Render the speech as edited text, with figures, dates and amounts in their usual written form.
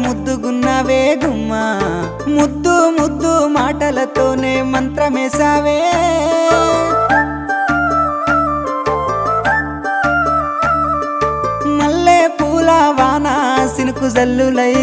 ముద్దుగున్నావే గుమ్మా ముద్దు ముద్దు మాటలతోనే మంత్రమేసావే మల్లె పూల వాన సినుకు జల్లులై